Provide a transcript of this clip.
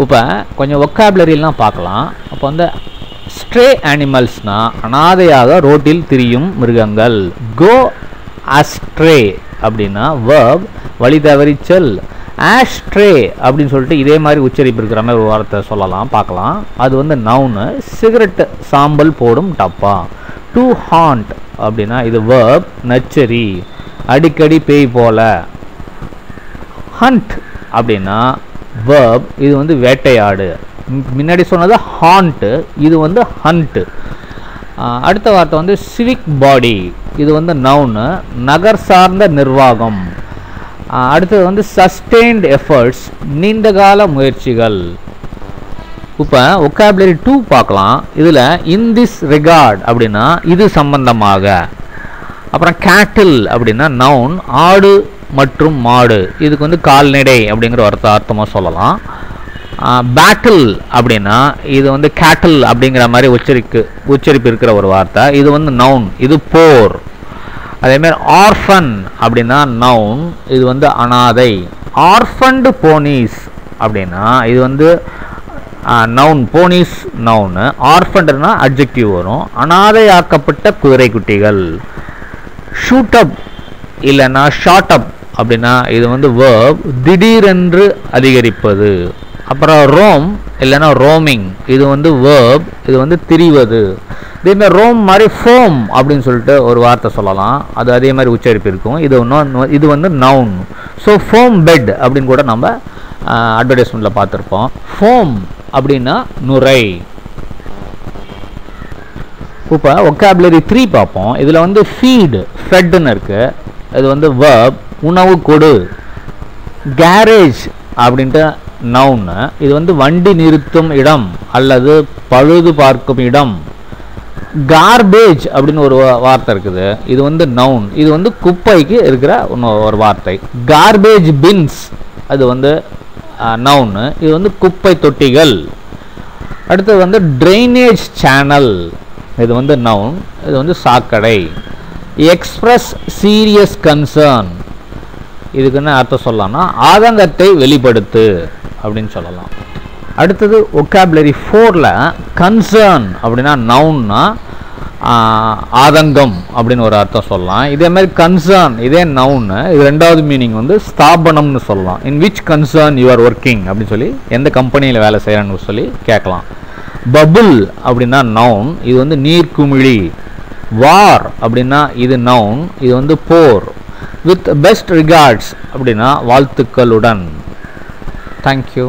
இப்போ கொஞ்சம் ஒக்காபுலரிலாம் பார்க்கலாம். அப்போ வந்து ஸ்ட்ரே அனிமல்ஸ்னால் அனாதையாக ரோட்டில் திரியும் மிருகங்கள். கோ அஸ்ட்ரே அப்படின்னா வேர்ப் வழி தவறி செல். ஆஷ்ட்ரே அப்படின்னு சொல்லிட்டு இதே மாதிரி உச்சரிப்பு இருக்கிற மாதிரி ஒரு வார்த்தை சொல்லலாம் பார்க்கலாம். அது வந்து நவுனு. சிகரெட் சாம்பல் போடும் டப்பா. டு ஹாண்ட் அப்படின்னா இது வேர்ப் நச்சரி அடிக்கடி பேய் போல. ஹண்ட் அப்படின்னா வேர்ப் இது வந்து வேட்டையாடு. முன்னாடி சொன்னது ஹாண்ட்டு, இது வந்து ஹண்ட்டு. அடுத்த வார்த்தை வந்து சிவிக் பாடி, இது வந்து நவுனு நகர் சார்ந்த நிர்வாகம். அடுத்தது வந்து சஸ்டெயின்ட் எஃபர்ட்ஸ் நீண்டகால முயற்சிகள். இப்போ ஒக்காபுலரி 2 பார்க்கலாம். இதில் இன் திஸ் ரிகார்ட் அப்படின்னா இது சம்பந்தமாக. அப்புறம் கேட்டில் அப்படின்னா நவுன் ஆடு மற்றும் மாடு, இதுக்கு வந்து கால்நடை அப்படிங்கிற அர்த்தமாக சொல்லலாம். பேட்டில் அப்படின்னா இது வந்து கேட்டில் அப்படிங்கிற மாதிரி உச்சரிப்பு இருக்கிற ஒரு வார்த்தை, இது வந்து நவுன், இது போர். அதேமாதிரி ஆர்ஃபன் அப்படின்னா நவுன், இது வந்து அனாதை. ஆர்ஃபன்டு போனீஸ் அப்படின்னா இது வந்து நவுன், போனீஸ் நவுனு. ஆர்ஃபன்டுனா அட்ஜெக்டிவ் வரும். அனாதையாக்கப்பட்ட குதிரை குட்டிகள். ஷூட் அப் இல்லைன்னா ஷார்ட் அப் அப்படின்னா இது வந்து வேர்ப் திடீரென்று அதிகரிப்பது. அப்புறம் ரோம் இல்லைன்னா ரோமிங், இது வந்து வேர்ப், இது வந்து திரிவது. இதேமாதிரி ரோம் மாதிரி ஃபோம் அப்படின்னு சொல்லிட்டு ஒரு வார்த்தை சொல்லலாம், அது அதே மாதிரி உச்சரிப்பு இருக்கும். இது வந்து நவுன். ஸோ ஃபோம் பெட் அப்படின்னு கூட நம்ம அட்வர்டைஸ்மெண்ட்டில் பார்த்துருப்போம். ஃபோம் அப்படின்னா நுரை. இப்போ ஒக்காபுலரி 3 பார்ப்போம். இதில் வந்து ஃபீடு ஃபெட்னு இருக்குது, இது வந்து வேர்ப் உணவு கொடு. கேரேஜ் அப்படின்ட்டு நவுன்னு, இது வந்து வண்டி நிறுத்தும் இடம் அல்லது பழுது பார்க்கும் இடம். கார்பேஜ் அப்படின்னு ஒரு வார்த்தை இருக்குது, இது வந்து நவுன், இது வந்து குப்பைக்கு இருக்கிற ஒரு வார்த்தை. கார்பேஜ் பின்ஸ் அது வந்து நவுன்னு, இது வந்து குப்பை தொட்டிகள். அடுத்தது வந்து ட்ரைனேஜ் சேனல், இது வந்து நவுன், இது வந்து சாக்கடை. எக்ஸ்பிரஸ் சீரியஸ் கன்சர்ன், இதுக்கு என்ன அர்த்தம் சொல்லலாம்னா ஆதங்கத்தை வெளிப்படுத்து அப்படின்னு சொல்லலாம். அடுத்தது ஒக்காபுலரி 4ல் கன்சர்ன் அப்படின்னா நவுன்னா ஆதங்கம் அப்படின்னு ஒரு அர்த்தம் சொல்லலாம். இதே மாதிரி கன்சர்ன் இதே நவுன்னு, இது ரெண்டாவது மீனிங் வந்து ஸ்தாபனம்னு சொல்லலாம். In which concern you are working அப்படின்னு சொல்லி எந்த கம்பெனியில் வேலை செய்யறன்னு சொல்லி கேட்கலாம். பபுள் அப்படின்னா நவுன், இது வந்து நீர்க்குமிழி. வார் அப்படின்னா இது நவுன், இது வந்து போர். வித் பெஸ்ட் ரிகார்ட்ஸ் அப்படின்னா வாழ்த்துக்களுடன். தேங்க்யூ.